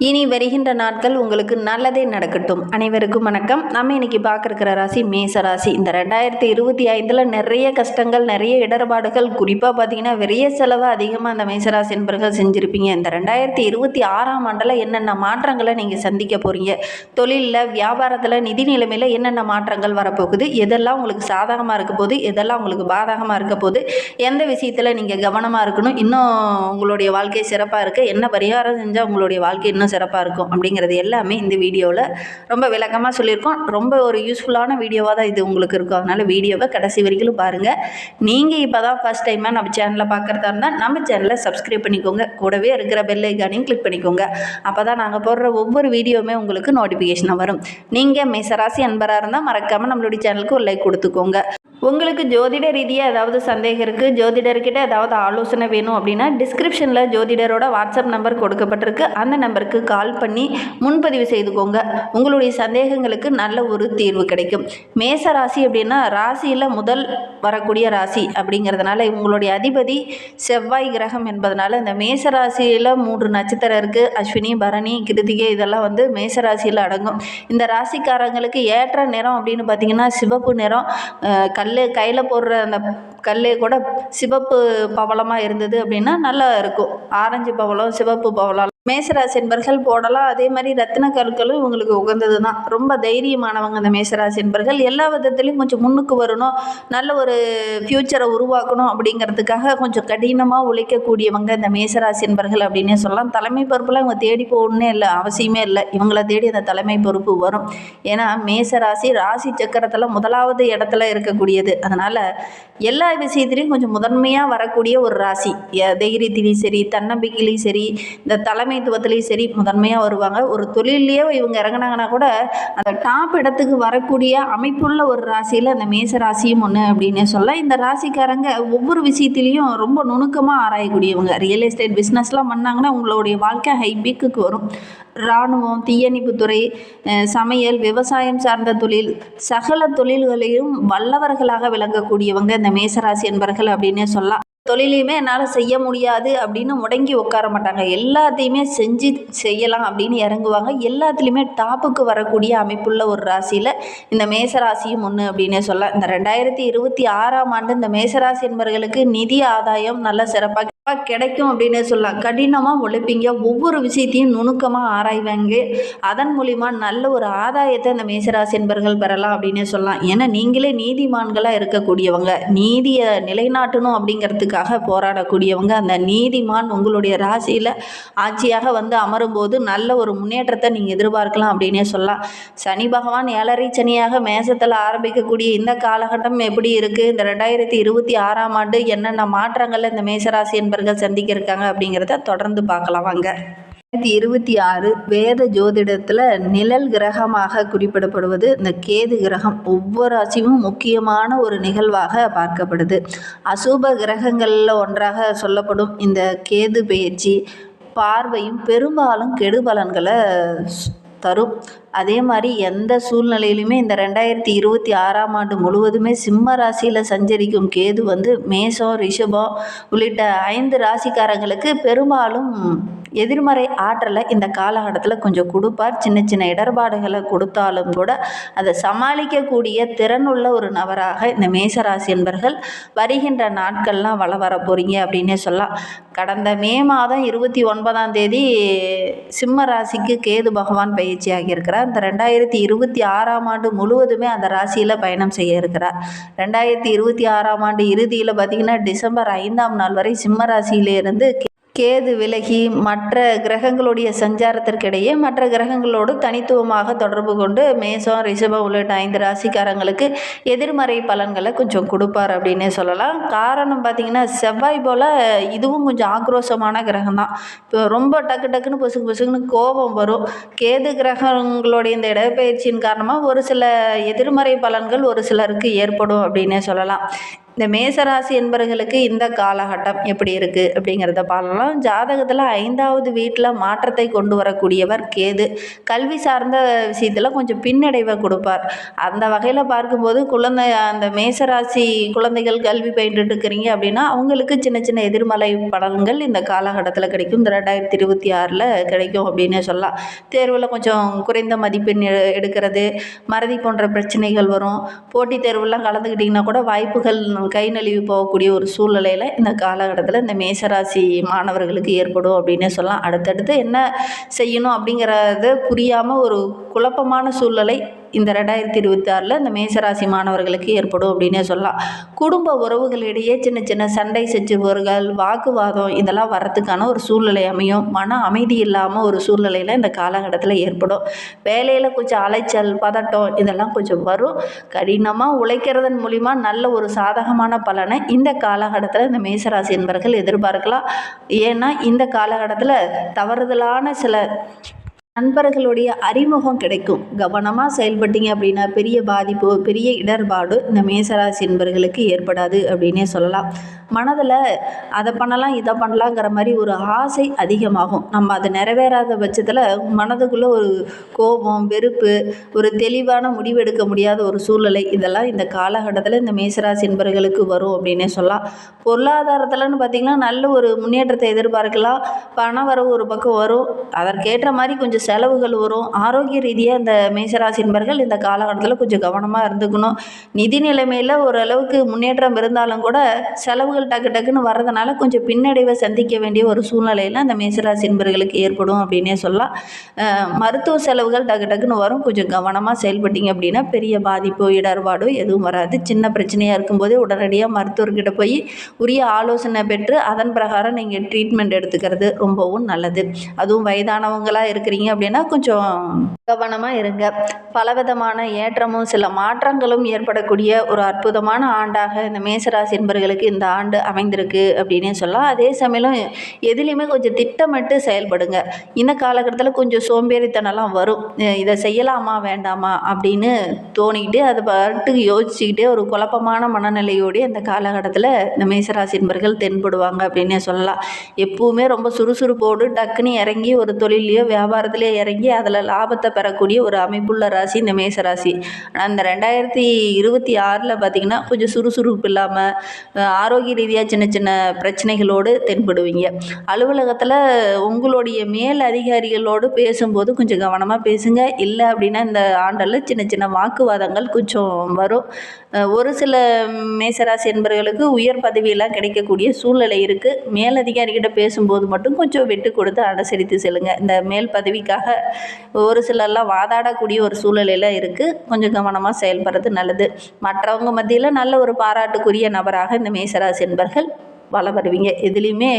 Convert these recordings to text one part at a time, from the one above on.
இனி வருகின்ற நாட்கள் உங்களுக்கு நல்லதே நடக்கட்டும். அனைவருக்கும் வணக்கம். நம்ம இன்னைக்கு பார்க்குற ராசி மேச ராசி. இந்த 2025 நிறைய கஷ்டங்கள், நிறைய இடர்பாடுகள், குறிப்பாக பார்த்தீங்கன்னா விரைய செலவு அதிகமாக அந்த மேசராசி என்பர்கள் செஞ்சுருப்பீங்க. இந்த 2026ஆம் ஆண்டில் என்னென்ன மாற்றங்களை நீங்கள் சந்திக்க போகிறீங்க, தொழிலில், வியாபாரத்தில், நிதி நிலைமையில் என்னென்ன மாற்றங்கள் வரப்போகுது, எதெல்லாம் உங்களுக்கு சாதகமாக இருக்க போகுது, எதெல்லாம் உங்களுக்கு பாதகமாக இருக்க போகுது, எந்த விஷயத்தில் நீங்கள் கவனமாக இருக்கணும், இன்னும் உங்களுடைய வாழ்க்கை சிறப்பாக இருக்குது, என்ன பரிகாரம் செஞ்சால் உங்களுடைய வாழ்க்கை இன்னும் சிறப்பாக இருக்கும் அப்படிங்கிறது எல்லாமே இந்த வீடியோவில் ரொம்ப விளக்கமாக சொல்லியிருக்கோம். ரொம்ப ஒரு யூஸ்ஃபுல்லான வீடியோவாக தான் இது உங்களுக்கு இருக்கும். அதனால் வீடியோவை கடைசி வரைக்கும் பாருங்கள். நீங்கள் இப்போ தான் ஃபஸ்ட் டைமாக நம்ம சேனலில் பார்க்குறதா இருந்தால் நம்ம சேனலை சப்ஸ்கிரைப் பண்ணிக்கோங்க. கூடவே இருக்கிற பெல் ஐக்கானையும் கிளிக் பண்ணிக்கோங்க. அப்போ தான் நாங்கள் போடுற ஒவ்வொரு வீடியோவுமே உங்களுக்கு நோட்டிஃபிகேஷனாக வரும். நீங்கள் மேசராசி அன்பராக இருந்தால் மறக்காமல் நம்மளுடைய சேனலுக்கு ஒரு லைக் கொடுத்துக்கோங்க. உங்களுக்கு ஜோதிட ரீதியாக ஏதாவது சந்தேகம் இருக்குது, ஜோதிடர்கிட்ட ஏதாவது ஆலோசனை வேணும் அப்படின்னா டிஸ்கிரிப்ஷனில் ஜோதிடரோட வாட்ஸ்அப் நம்பர் கொடுக்கப்பட்டிருக்கு. அந்த நம்பருக்கு கால் பண்ணி முன்பதிவு செய்துக்கோங்க. உங்களுடைய சந்தேகங்களுக்கு நல்ல ஒரு தீர்வு கிடைக்கும். மேச ராசி அப்படின்னா ராசியில் முதல் வரக்கூடிய ராசி அப்படிங்கிறதுனால உங்களுடைய அதிபதி செவ்வாய் கிரகம் என்பதனால இந்த மேச ராசியில் 3 நட்சத்திரம் இருக்குது. அஸ்வினி, பரணி, கிருத்திகை இதெல்லாம் வந்து மேச ராசியில் அடங்கும். இந்த ராசிக்காரங்களுக்கு ஏற்ற நிறம் அப்படின்னு பார்த்திங்கன்னா சிவப்பு நிறம். கையில் போடுற அந்த கல்லே கூட சிவப்பு பவளமாக இருந்தது அப்படின்னா நல்லா இருக்கும். ஆரஞ்சு பவளம், சிவப்பு பவளம் மேசராசி என்பர்கள் போடலாம். அதே மாதிரி ரத்தின கற்களும் இவங்களுக்கு உகந்தது தான். ரொம்ப தைரியமானவங்க அந்த மேசராசி என்பர்கள். எல்லா விதத்துலேயும் கொஞ்சம் முன்னுக்கு வரணும், நல்ல ஒரு ஃப்யூச்சரை உருவாக்கணும் அப்படிங்கிறதுக்காக கொஞ்சம் கடினமாக உழைக்கக்கூடியவங்க இந்த மேசராசி என்பர்கள் அப்படின்னே சொல்லலாம். தலைமை பொறுப்புலாம் இவங்க தேடி போகணுன்னே இல்லை, அவசியமே இல்லை. இவங்கள தேடி அந்த தலைமை பொறுப்பு வரும். ஏன்னா மேசராசி ராசி சக்கரத்தில் முதலாவது இடத்துல இருக்கக்கூடியது. அதனால் எல்லா விஷயத்துலேயும் கொஞ்சம் முதன்மையாக வரக்கூடிய ஒரு ராசி. தைரியத்திலையும் சரி, தன்னம்பிக்கையிலையும் சரி, இந்த தலைமைத்துவத்திலையும் சரி முதன்மையாக வருவாங்க. ஒரு தொழிலையே இவங்க இறங்கினாங்கன்னா கூட அந்த டாப் இடத்துக்கு வரக்கூடிய அமைப்புள்ள ஒரு ராசியில் அந்த மேச ராசியும் ஒன்று அப்படின்னே சொல்லலாம். இந்த ராசிக்காரங்க ஒவ்வொரு விஷயத்துலேயும் ரொம்ப நுணுக்கமாக ஆராயக்கூடியவங்க. ரியல் எஸ்டேட் பிஸ்னஸ்லாம் பண்ணாங்கன்னா உங்களுடைய வாழ்க்கை ஹை பீக்குக்கு வரும். இராணுவம், தீயணைப்புத்துறை, சமையல், விவசாயம் சார்ந்த தொழில், சகல தொழில்களையும் வல்லவர்களாக விளங்கக்கூடியவங்க இந்த மேசராசி என்பர்கள் அப்படின்னே சொல்லலாம். தொழிலையுமே என்னால் செய்ய முடியாது அப்படின்னு முடங்கி உட்கார மாட்டாங்க. எல்லாத்தையுமே செய்யலாம் அப்படின்னு இறங்குவாங்க. எல்லாத்துலேயுமே டாப்புக்கு வரக்கூடிய அமைப்புள்ள ஒரு ராசியில் இந்த மேசராசியும் ஒன்று அப்படின்னே சொல்லலாம். இந்த 2026ஆம் ஆண்டு இந்த மேசராசி என்பவர்களுக்கு நிதி ஆதாயம் நல்ல சிறப்பாக கிடைக்கும் அப்படின்னே சொல்லலாம். கடினமாக உழைப்பீங்க, ஒவ்வொரு விஷயத்தையும் நுணுக்கமாக ஆராய்வாங்க. அதன் மூலிமா நல்ல ஒரு ஆதாயத்தை இந்த மேசராசி என்பர்கள் பெறலாம் அப்படின்னே சொல்லலாம். ஏன்னா நீங்களே நீதிமான்களாக இருக்கக்கூடியவங்க, நீதியை நிலைநாட்டணும் அப்படிங்கிறதுக்காக போராடக்கூடியவங்க. அந்த நீதிமான் உங்களுடைய ராசியில் ஆட்சியாக வந்து அமரும்போது நல்ல ஒரு முன்னேற்றத்தை நீங்கள் எதிர்பார்க்கலாம் அப்படின்னே சொல்லலாம். சனி பகவான் 7.5 சனியாக மேசத்தில் ஆரம்பிக்கக்கூடிய இந்த காலகட்டம் எப்படி இருக்குது, இந்த 2026ஆம் ஆண்டு என்னென்ன மாற்றங்கள் இந்த மேசராசி என்பர்கள் சந்திக்க இருக்காங்க அப்படிங்கிறத தொடர்ந்து பார்க்கலாம் வாங்க. 2026 வேத ஜோதிடத்தில் நிழல் கிரகமாக குறிப்பிடப்படுவது இந்த கேது கிரகம். ஒவ்வொரு ராசியும் முக்கியமான ஒரு நிகழ்வாக பார்க்கப்படுது. அசுப கிரகங்களில் ஒன்றாக சொல்லப்படும் இந்த கேது பெயர்ச்சி பார்வையும் பெரும்பாலும் கெடுபலன்களை தரும். அதே மாதிரி எந்த சூழ்நிலையிலுமே இந்த 2026ஆம் ஆண்டு முழுவதுமே சிம்ம ராசியில் சஞ்சரிக்கும் கேது வந்து மேஷம், ரிஷபம் உள்ளிட்ட 5 ராசிக்காரங்களுக்கு பெரும்பாலும் எதிர்மறை ஆற்றலை இந்த காலகட்டத்தில் கொஞ்சம் கொடுப்பார். சின்ன சின்ன இடர்பாடுகளை கொடுத்தாலும் கூட அதை சமாளிக்கக்கூடிய திறனுள்ள ஒரு நபராக இந்த மேசராசி என்பர்கள் வருகின்ற நாட்கள்லாம் வர போகிறீங்க அப்படின்னே சொல்லலாம். கடந்த மே மாதம் 29ஆம் தேதி சிம்ம ராசிக்கு கேது பகவான் பயிற்சி ஆகியிருக்கிறார். இந்த 2026ஆம் ஆண்டு முழுவதுமே அந்த ராசியில் பயணம் செய்ய இருக்கிறார். 2026ஆம் ஆண்டு இறுதியில் பார்த்திங்கன்னா டிசம்பர் 5ஆம் நாள் வரை சிம்ம ராசியிலிருந்து கேது விலகி மற்ற கிரகங்களுடைய சஞ்சாரத்திற்கிடையே மற்ற கிரகங்களோடு தனித்துவமாக தொடர்பு கொண்டு மேஷம், ரிஷபம் உள்ளிட்ட 5 ராசிக்காரங்களுக்கு எதிர்மறை பலன்களை கொஞ்சம் கொடுப்பார் அப்படின்னே சொல்லலாம். காரணம் பார்த்திங்கன்னா செவ்வாய் போல் இதுவும் கொஞ்சம் ஆக்ரோஷமான கிரகம் தான். இப்போ ரொம்ப டக்குன்னு பொசுக்குன்னு கோபம் வரும். கேது கிரகங்களுடைய இந்த இடப்பெயர்ச்சியின் காரணமாக ஒரு சில எதிர்மறை பலன்கள் ஒரு சிலருக்கு ஏற்படும் அப்படின்னே சொல்லலாம். இந்த மேசராசி என்பவர்களுக்கு இந்த காலகட்டம் எப்படி இருக்குது அப்படிங்கிறத பார்க்கலாம். ஜாதகத்தில் 5வது வீட்டில் மாற்றத்தை கொண்டு வரக்கூடியவர் கேது. கல்வி சார்ந்த விஷயத்தில் கொஞ்சம் பின்னடைவை கொடுப்பார். அந்த வகையில் பார்க்கும்போது அந்த மேசராசி குழந்தைகள் கல்வி பயின்றுட்டு இருக்கிறீங்க அப்படின்னா அவங்களுக்கு சின்ன சின்ன எதிர்மறை பலன்கள் இந்த காலகட்டத்தில் கிடைக்கும். இந்த 2026 கிடைக்கும் அப்படின்னு சொல்லலாம். தேர்வில் கொஞ்சம் குறைந்த மதிப்பெண் எடுக்கிறது, மறதி போன்ற பிரச்சனைகள் வரும். போட்டித் தேர்வுலாம் கலந்துக்கிட்டிங்கன்னா கூட வாய்ப்புகள் கை நழுவி போகக்கூடிய ஒரு சூழ்நிலையில் இந்த காலகட்டத்தில் இந்த மேசராசி மாணவர்களுக்கு ஏற்படும் அப்படின்னு சொல்லலாம். அடுத்தடுத்து என்ன செய்யணும் அப்படிங்கிறது புரியாமல் ஒரு குழப்பமான சூழ்நிலை இந்த 2026 இந்த மேசராசி மாணவர்களுக்கு ஏற்படும் அப்படின்னே சொல்லலாம். குடும்ப உறவுகளிடையே சின்ன சின்ன சண்டை சச்சரவுகள், வாக்குவாதம் இதெல்லாம் வரத்துக்கான ஒரு சூழ்நிலை அமையும். மன அமைதி இல்லாமல் ஒரு சூழ்நிலையில் இந்த காலகட்டத்தில் ஏற்படும். வேலையில் கொஞ்சம் அலைச்சல், பதட்டம் இதெல்லாம் கொஞ்சம் வரும். கடினமாக உழைக்கிறதன் மூலிமா நல்ல ஒரு சாதகமான பலனை இந்த காலகட்டத்தில் இந்த மேசராசி என்பவர்கள் எதிர்பார்க்கலாம். ஏன்னா இந்த காலகட்டத்தில் தவறுதலான சில நண்பர்களுடைய அறிமுகம் கிடைக்கும். கவனமாக செயல்பட்டீங்க அப்படின்னா பெரிய பாதிப்பு, பெரிய இடர்பாடு இந்த மேசராசி என்பவர்களுக்கு ஏற்படாது அப்படின்னே சொல்லலாம். மனதில் அதை பண்ணலாம் இதை பண்ணலாங்கிற மாதிரி ஒரு ஆசை அதிகமாகும். நம்ம அதை நிறைவேறாத பட்சத்தில் மனதுக்குள்ளே ஒரு கோபம், வெறுப்பு, ஒரு தெளிவான முடிவெடுக்க முடியாத ஒரு சூழ்நிலை இதெல்லாம் இந்த காலகட்டத்தில் இந்த மேசராசி என்பவர்களுக்கு வரும் அப்படின்னே சொல்லலாம். பொருளாதாரத்தில்னு பார்த்திங்கன்னா நல்ல ஒரு முன்னேற்றத்தை எதிர்பார்க்கலாம். பண வரவு ஒரு பக்கம் வரும், அதற்கேற்ற மாதிரி கொஞ்சம் செலவுகள் வரும். ஆரோக்கிய ரீதியாக இந்த மேசராசி என்பவர்கள் இந்த காலகட்டத்தில் கொஞ்சம் கவனமாக இருந்துக்கணும். நிதி நிலைமையில் ஓரளவுக்கு முன்னேற்றம் இருந்தாலும் கூட செலவுகள் டக்கு டக்குன்னு வர்றதுனால கொஞ்சம் பின்னடைவை சந்திக்க வேண்டிய ஒரு சூழ்நிலையில் அந்த மேசராசி என்பவர்களுக்கு ஏற்படும் அப்படின்னே சொல்லலாம். மருத்துவ செலவுகள் டக்கு டக்குன்னு வரும். கொஞ்சம் கவனமாக செயல்பட்டீங்க அப்படின்னா பெரிய பாதிப்போ இடர்பாடோ எதுவும் வராது. சின்ன பிரச்சனையாக இருக்கும்போதே உடனடியாக மருத்துவர்கிட்ட போய் உரிய ஆலோசனை பெற்று அதன் பிரகாரம் நீங்கள் ட்ரீட்மெண்ட் எடுத்துக்கிறது ரொம்பவும் நல்லது. அதுவும் வயதானவங்களாக இருக்கிறீங்க அப்படின்னா கொஞ்சம் கவனமாக இருங்க. பலவிதமான ஏற்றமும் சில மாற்றங்களும் ஏற்படக்கூடிய ஒரு அற்புதமான ஆண்டாக இந்த மேசராசி என்பவர்களுக்கு இந்த ஆண்டு அமைந்திருக்கு அப்படின்னே சொல்லலாம். அதே சமயம் எதுலேயுமே கொஞ்சம் திட்டமிட்டு செயல்படுங்க. இந்த காலகட்டத்தில் கொஞ்சம் சோம்பேறித்தனம்லாம் வரும். இதை செய்யலாமா வேண்டாமா அப்படின்னு தோணிக்கிட்டு அதை பாட்டுக்கு யோசிச்சுக்கிட்டே ஒரு குழப்பமான மனநிலையோடு இந்த காலகட்டத்தில் இந்த மேசராசி என்பவர்கள் தென்படுவாங்க அப்படின்னே சொல்லலாம். எப்பவுமே ரொம்ப சுறுசுறுப்போடு டக்குன்னு இறங்கி ஒரு தொழிலையோ வியாபாரத்திலேயே இறங்கி அதில் லாபத்தை பெறக்கூடிய ஒரு அமைப்புள்ள ராசி இந்த மேசராசி. ஆனால் இந்த 2026 பார்த்திங்கன்னா கொஞ்சம் சுறுசுறுப்பு இல்லாமல் ஆரோக்கிய ரீதியாக சின்ன சின்ன பிரச்சனைகளோடு தென்படுவீங்க. அலுவலகத்தில் உங்களுடைய மேல் அதிகாரிகளோடு பேசும்போது கொஞ்சம் கவனமாக பேசுங்க. இல்லை அப்படின்னா இந்த ஆண்டில் சின்ன சின்ன வாக்குவாதங்கள் கொஞ்சம் வரும். ஒரு சில மேசராசி என்பவர்களுக்கு உயர் பதவியெல்லாம் கிடைக்கக்கூடிய சூழ்நிலை இருக்குது. மேலதிகாரிகிட்ட பேசும்போது மட்டும் கொஞ்சம் விட்டு கொடுத்து அனுசரித்து செல்லுங்க. இந்த மேல் பதவிக்காக ஒரு சிலர்லாம் வாதாடக்கூடிய ஒரு சூழ்நிலையில் இருக்குது. கொஞ்சம் கவனமாக செயல்படுறது நல்லது. மற்றவங்க மத்தியில் நல்ல ஒரு பாராட்டுக்குரிய நபராக இந்த மேசராசி என்பவர்கள் வள வருவீங்க. எதுலேயுமே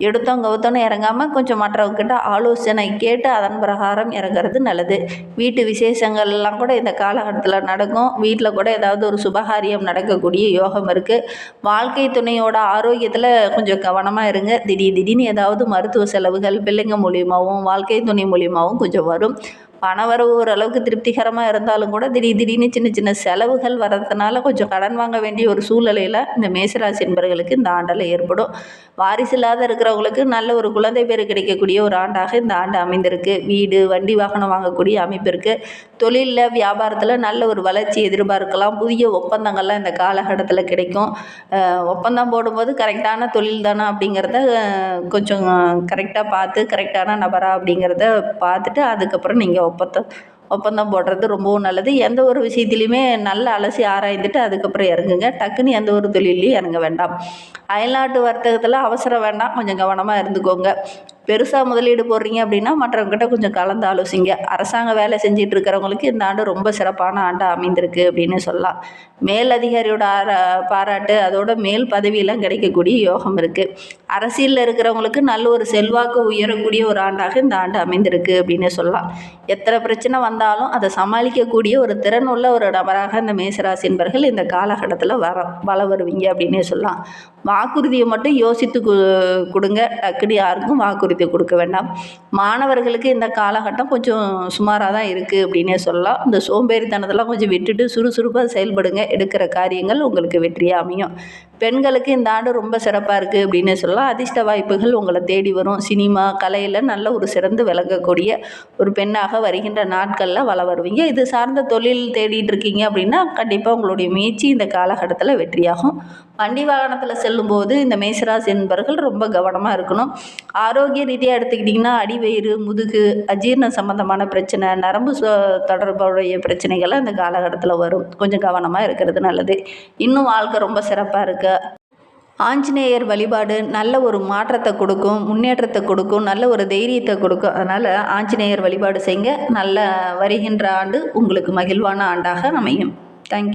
எடுத்தோம் கவுத்தோன்னு இறங்காமல் கொஞ்சம் மற்றவங்ககிட்ட ஆலோசனை கேட்டு அதன் பிரகாரம் இறங்குறது நல்லது. வீட்டு விசேஷங்கள்லாம் கூட இந்த காலகட்டத்தில் நடக்கும். வீட்டில் கூட ஏதாவது ஒரு சுபகாரியம் நடக்கக்கூடிய யோகம் இருக்குது. வாழ்க்கை துணையோட ஆரோக்கியத்தில் கொஞ்சம் கவனமாக இருங்க. திடீர்னு ஏதாவது மருத்துவ செலவுகள் பிள்ளைங்க மூலியமாகவும் வாழ்க்கை துணை மூலியமாகவும் கொஞ்சம் வரும். பணவரவு ஓரளவுக்கு திருப்திகரமாக இருந்தாலும் கூட திடீர்னு சின்ன சின்ன செலவுகள் வர்றதுனால கொஞ்சம் கடன் வாங்க வேண்டிய ஒரு சூழ்நிலையில் இந்த மேசராசி என்பவர்களுக்கு இந்த ஆண்டில் ஏற்படும். வாரிசு இல்லாத இருக்கிறவங்களுக்கு நல்ல ஒரு குழந்தை பேர் கிடைக்கக்கூடிய ஒரு ஆண்டாக இந்த ஆண்டு அமைந்திருக்கு. வீடு வண்டி வாகனம் வாங்கக்கூடிய அமைப்பு இருக்குது. தொழிலில் வியாபாரத்தில் நல்ல ஒரு வளர்ச்சி எதிர்பார்க்கலாம். புதிய ஒப்பந்தங்கள்லாம் இந்த காலகட்டத்தில் கிடைக்கும். ஒப்பந்தம் போடும்போது கரெக்டான தொழில் தானே அப்படிங்கிறத கொஞ்சம் கரெக்டாக பார்த்து கரெக்டான நபரா அப்படிங்கிறத பார்த்துட்டு அதுக்கப்புறம் நீங்கள் ஒப்பந்தம் போடுறது ரொம்பவும் நல்லது. எந்த ஒரு விஷயத்துலையுமே நல்ல அலசி ஆராய்ந்துட்டு அதுக்கப்புறம் இறங்குங்க. டக்குன்னு எந்த ஒரு தொழிலையும் இறங்க வேண்டாம். அயல்நாட்டு வர்த்தகத்தில் அவசரம் வேண்டாம். கொஞ்சம் கவனமாக இருந்துக்கோங்க. பெருசாக முதலீடு போடுறீங்க அப்படின்னா மற்றவங்ககிட்ட கொஞ்சம் கலந்து ஆலோசிங்க. அரசாங்க வேலை செஞ்சுட்டு இருக்கிறவங்களுக்கு இந்த ஆண்டு ரொம்ப சிறப்பான ஆண்டாக அமைந்திருக்கு அப்படின்னு சொல்லலாம். மேல் அதிகாரியோட பாராட்டு அதோட மேல் பதவியெல்லாம் கிடைக்கக்கூடிய யோகம் இருக்குது. அரசியலில் இருக்கிறவங்களுக்கு நல்ல ஒரு செல்வாக்கு உயரக்கூடிய ஒரு ஆண்டாக இந்த ஆண்டு அமைந்திருக்கு அப்படின்னு சொல்லலாம். எத்தனை பிரச்சனை வந்தாலும் அதை சமாளிக்கக்கூடிய ஒரு திறனுள்ள ஒரு நபராக இந்த மேசராசி என்பவர்கள் இந்த காலகட்டத்தில் வள வருவீங்க அப்படின்னே சொல்லலாம். வாக்குறுதியை மட்டும் யோசித்து கொடுங்க. டக்குனு யாருக்கும் வாக்குறுதி கொடுக்க வேண்டாம். மாணவர்களுக்கு இந்த காலகட்டம் கொஞ்சம் சுமாராக தான் இருக்குது அப்படின்னே சொல்லலாம். இந்த சோம்பேறித்தனத்தெல்லாம் கொஞ்சம் விட்டுட்டு சுறுசுறுப்பாக செயல்படுங்க. எடுக்கிற காரியங்கள் உங்களுக்கு வெற்றியாக அமையும். பெண்களுக்கு இந்த ஆண்டு ரொம்ப சிறப்பாக இருக்குது அப்படின்னே சொல்லலாம். அதிர்ஷ்ட வாய்ப்புகள் உங்களை தேடி வரும். சினிமா கலையில் நல்ல ஒரு சிறந்து விளங்கக்கூடிய ஒரு பெண்ணாக வருகின்ற நாட்களில் வள வருவீங்க. இது சார்ந்த தொழில் தேடிட்டு இருக்கீங்க அப்படின்னா கண்டிப்பாக உங்களுடைய முயற்சி இந்த காலகட்டத்தில் வெற்றியாகும். வண்டி வாகனத்தில் செல்லும்போது இந்த மேசராசி என்பவர்கள் ரொம்ப கவனமாக இருக்கணும். ஆரோக்கிய ரீதியாக எடுத்துக்கிட்டிங்கன்னா அடிவயிறு, முதுகு, அஜீரண சம்பந்தமான பிரச்சனை, நரம்பு தொடர்புடைய பிரச்சனைகள் அந்த காலகட்டத்தில் வரும். கொஞ்சம் கவனமாக இருக்கிறது நல்லது. இன்னும் வாழ்க்கை ரொம்ப சிறப்பாக இருக்குது. ஆஞ்சநேயர் வழிபாடு நல்ல ஒரு மாற்றத்தை கொடுக்கும், முன்னேற்றத்தை கொடுக்கும், நல்ல ஒரு தைரியத்தை கொடுக்கும். அதனால் ஆஞ்சநேயர் வழிபாடு செய்யுங்க. நல்ல வருகின்ற ஆண்டு உங்களுக்கு மகிழ்வான ஆண்டாக அமையும். தேங்க்யூ.